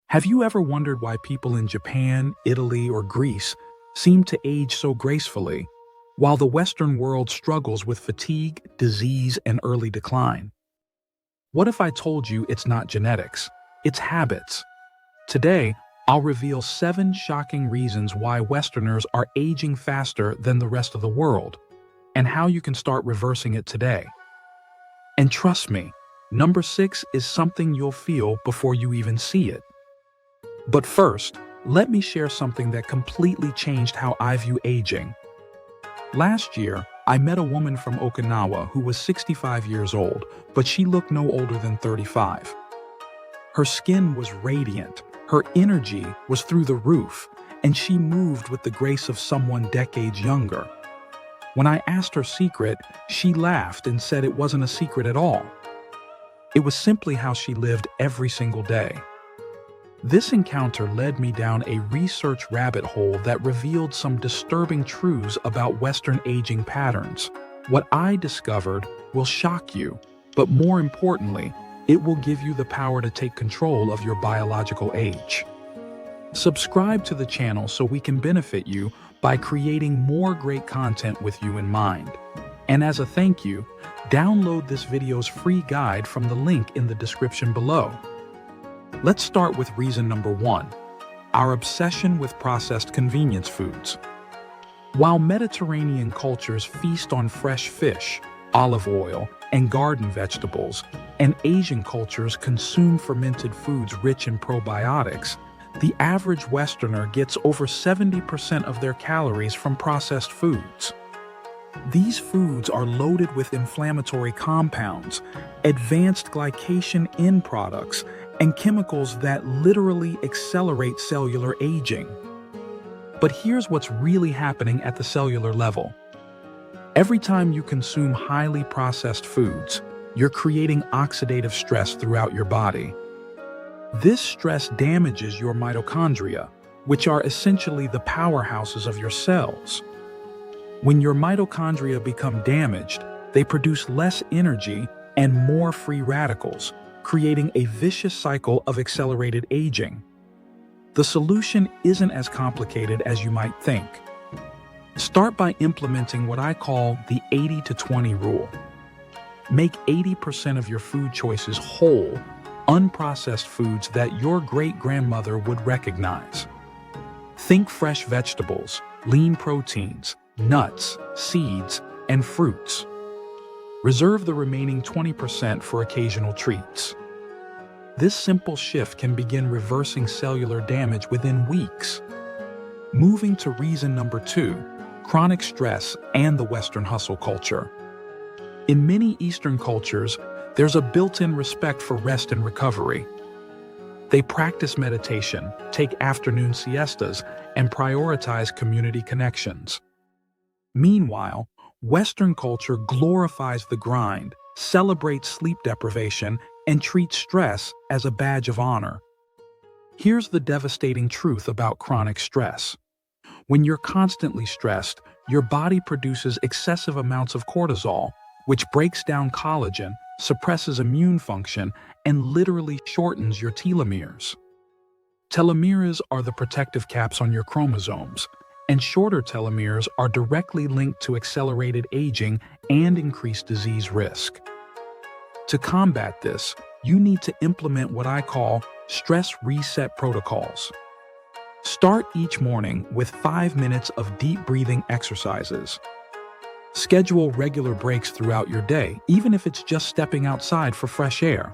Have you ever wondered why people in Japan, Italy, or Greece seem to age so gracefully, while the Western world struggles with fatigue, disease, and early decline? What if I told you it's not genetics, it's habits? Today, I'll reveal 7 shocking reasons why Westerners are aging faster than the rest of the world, and how you can start reversing it today. And trust me, number 6 is something you'll feel before you even see it. But first, let me share something that completely changed how I view aging. Last year, I met a woman from Okinawa who was 65 years old, but she looked no older than 35. Her skin was radiant, her energy was through the roof, and she moved with the grace of someone decades younger. When I asked her secret, she laughed and said it wasn't a secret at all. It was simply how she lived every single day. This encounter led me down a research rabbit hole that revealed some disturbing truths about Western aging patterns. What I discovered will shock you, but more importantly, it will give you the power to take control of your biological age. Subscribe to the channel so we can benefit you by creating more great content with you in mind. And as a thank you, download this video's free guide from the link in the description below. Let's start with reason number 1, our obsession with processed convenience foods. While Mediterranean cultures feast on fresh fish, olive oil, and garden vegetables, and Asian cultures consume fermented foods rich in probiotics, the average Westerner gets over 70% of their calories from processed foods. These foods are loaded with inflammatory compounds, advanced glycation end products, and chemicals that literally accelerate cellular aging. But here's what's really happening at the cellular level. Every time you consume highly processed foods, you're creating oxidative stress throughout your body. This stress damages your mitochondria, which are essentially the powerhouses of your cells. When your mitochondria become damaged, they produce less energy and more free radicals, creating a vicious cycle of accelerated aging. The solution isn't as complicated as you might think. Start by implementing what I call the 80-20 rule. Make 80% of your food choices whole, unprocessed foods that your great-grandmother would recognize. Think fresh vegetables, lean proteins, nuts, seeds, and fruits. Reserve the remaining 20% for occasional treats. This simple shift can begin reversing cellular damage within weeks. Moving to reason number 2, chronic stress and the Western hustle culture. In many Eastern cultures, there's a built-in respect for rest and recovery. They practice meditation, take afternoon siestas, and prioritize community connections. Meanwhile, Western culture glorifies the grind, celebrates sleep deprivation, and treats stress as a badge of honor. Here's the devastating truth about chronic stress. When you're constantly stressed, your body produces excessive amounts of cortisol, which breaks down collagen, suppresses immune function, and literally shortens your telomeres. Telomeres are the protective caps on your chromosomes, and shorter telomeres are directly linked to accelerated aging and increased disease risk. To combat this, you need to implement what I call stress reset protocols. Start each morning with 5 minutes of deep breathing exercises. Schedule regular breaks throughout your day, even if it's just stepping outside for fresh air.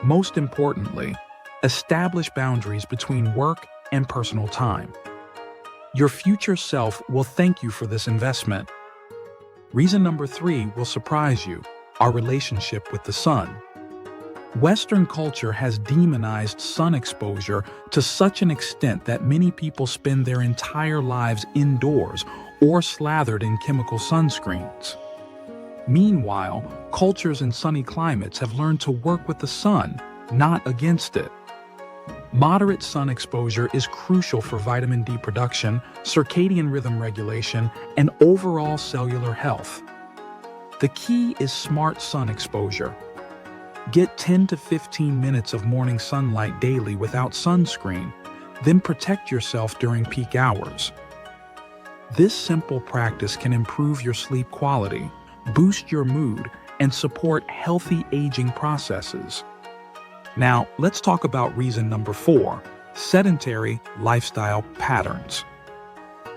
Most importantly, establish boundaries between work and personal time. Your future self will thank you for this investment. Reason number 3 will surprise you, our relationship with the sun. Western culture has demonized sun exposure to such an extent that many people spend their entire lives indoors or slathered in chemical sunscreens. Meanwhile, cultures in sunny climates have learned to work with the sun, not against it. Moderate sun exposure is crucial for vitamin D production, circadian rhythm regulation, and overall cellular health. The key is smart sun exposure. Get 10 to 15 minutes of morning sunlight daily without sunscreen, then protect yourself during peak hours. This simple practice can improve your sleep quality, boost your mood, and support healthy aging processes. Now, let's talk about reason number 4, sedentary lifestyle patterns.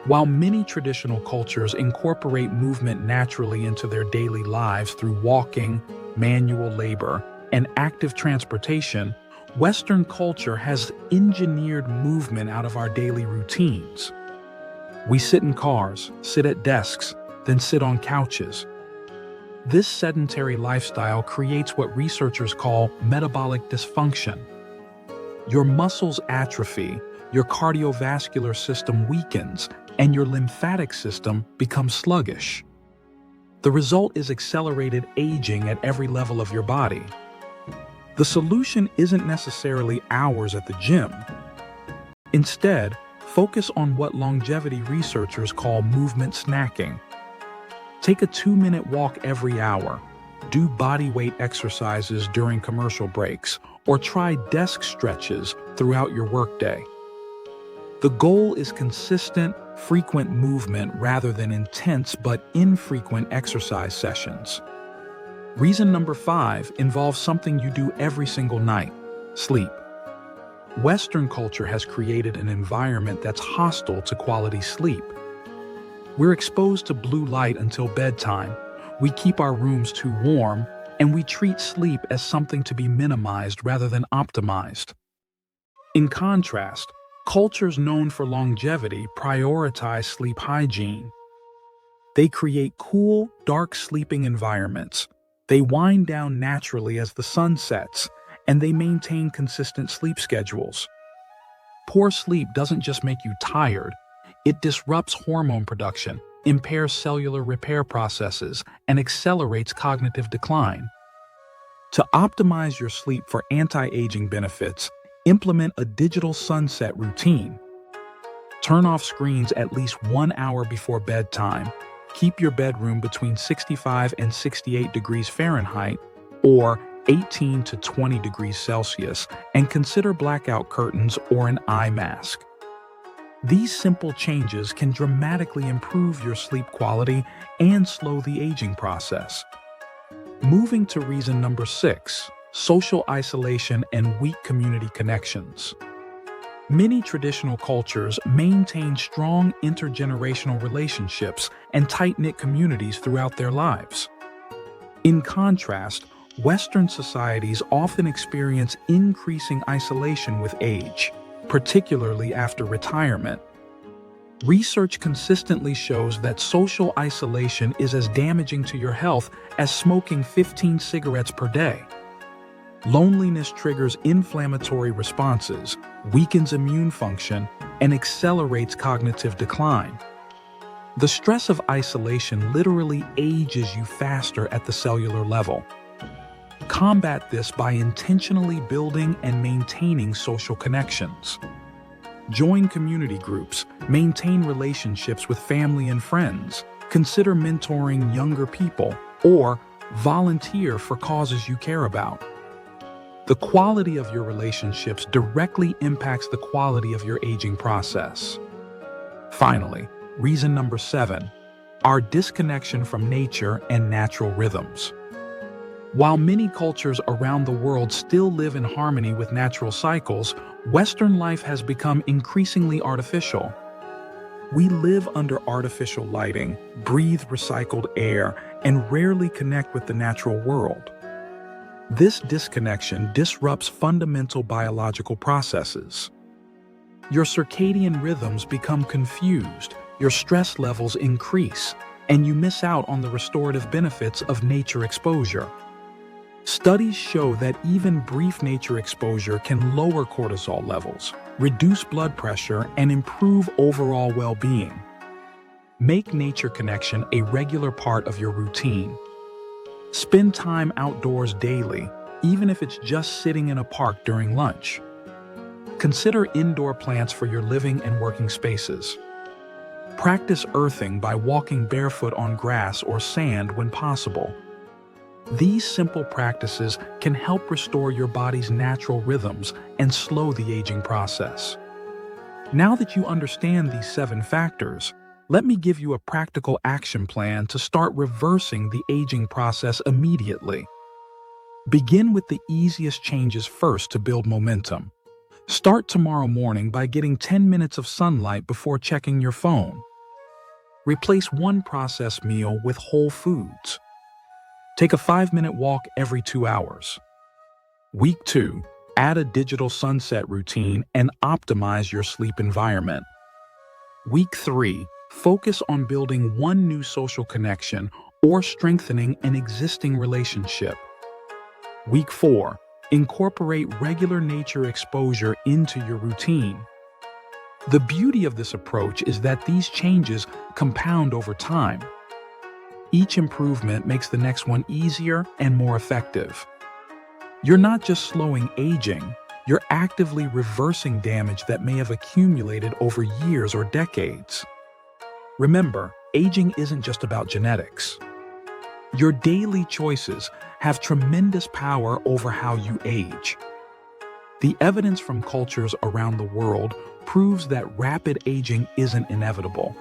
While many traditional cultures incorporate movement naturally into their daily lives through walking, manual labor, and active transportation, Western culture has engineered movement out of our daily routines. We sit in cars, sit at desks, then sit on couches. This sedentary lifestyle creates what researchers call metabolic dysfunction. Your muscles atrophy, your cardiovascular system weakens, and your lymphatic system becomes sluggish. The result is accelerated aging at every level of your body. The solution isn't necessarily hours at the gym. Instead, focus on what longevity researchers call movement snacking. Take a 2-minute walk every hour, do body weight exercises during commercial breaks, or try desk stretches throughout your workday. The goal is consistent, frequent movement rather than intense but infrequent exercise sessions. Reason number 5 involves something you do every single night: sleep. Western culture has created an environment that's hostile to quality sleep. We're exposed to blue light until bedtime, we keep our rooms too warm, and we treat sleep as something to be minimized rather than optimized. In contrast, cultures known for longevity prioritize sleep hygiene. They create cool, dark sleeping environments. They wind down naturally as the sun sets, and they maintain consistent sleep schedules. Poor sleep doesn't just make you tired, it disrupts hormone production, impairs cellular repair processes, and accelerates cognitive decline. To optimize your sleep for anti-aging benefits, implement a digital sunset routine. Turn off screens at least 1 hour before bedtime. Keep your bedroom between 65 and 68 degrees Fahrenheit or 18 to 20 degrees Celsius, and consider blackout curtains or an eye mask. These simple changes can dramatically improve your sleep quality and slow the aging process. Moving to reason number 6, social isolation and weak community connections. Many traditional cultures maintain strong intergenerational relationships and tight-knit communities throughout their lives. In contrast, Western societies often experience increasing isolation with age, particularly after retirement. Research consistently shows that social isolation is as damaging to your health as smoking 15 cigarettes per day. Loneliness triggers inflammatory responses, weakens immune function, and accelerates cognitive decline. The stress of isolation literally ages you faster at the cellular level. Combat this by intentionally building and maintaining social connections. Join community groups, maintain relationships with family and friends, consider mentoring younger people, or volunteer for causes you care about. The quality of your relationships directly impacts the quality of your aging process. Finally, reason number 7, our disconnection from nature and natural rhythms. While many cultures around the world still live in harmony with natural cycles, Western life has become increasingly artificial. We live under artificial lighting, breathe recycled air, and rarely connect with the natural world. This disconnection disrupts fundamental biological processes. Your circadian rhythms become confused, your stress levels increase, and you miss out on the restorative benefits of nature exposure. Studies show that even brief nature exposure can lower cortisol levels, reduce blood pressure, and improve overall well-being. Make nature connection a regular part of your routine. Spend time outdoors daily, even if it's just sitting in a park during lunch. Consider indoor plants for your living and working spaces. Practice earthing by walking barefoot on grass or sand when possible. These simple practices can help restore your body's natural rhythms and slow the aging process. Now that you understand these 7 factors, let me give you a practical action plan to start reversing the aging process immediately. Begin with the easiest changes first to build momentum. Start tomorrow morning by getting 10 minutes of sunlight before checking your phone. Replace one processed meal with whole foods. Take a 5-minute walk every 2 hours. Week 2, add a digital sunset routine and optimize your sleep environment. Week 3, focus on building one new social connection or strengthening an existing relationship. Week 4, incorporate regular nature exposure into your routine. The beauty of this approach is that these changes compound over time. Each improvement makes the next one easier and more effective. You're not just slowing aging, you're actively reversing damage that may have accumulated over years or decades. Remember, aging isn't just about genetics. Your daily choices have tremendous power over how you age. The evidence from cultures around the world proves that rapid aging isn't inevitable.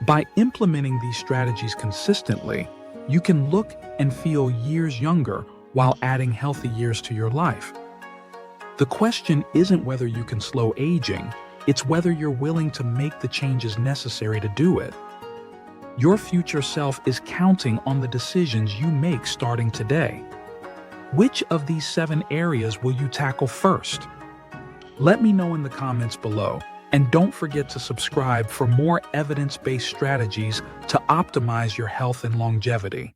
By implementing these strategies consistently, you can look and feel years younger while adding healthy years to your life. The question isn't whether you can slow aging, it's whether you're willing to make the changes necessary to do it. Your future self is counting on the decisions you make starting today. Which of these 7 areas will you tackle first? Let me know in the comments below, and don't forget to subscribe for more evidence-based strategies to optimize your health and longevity.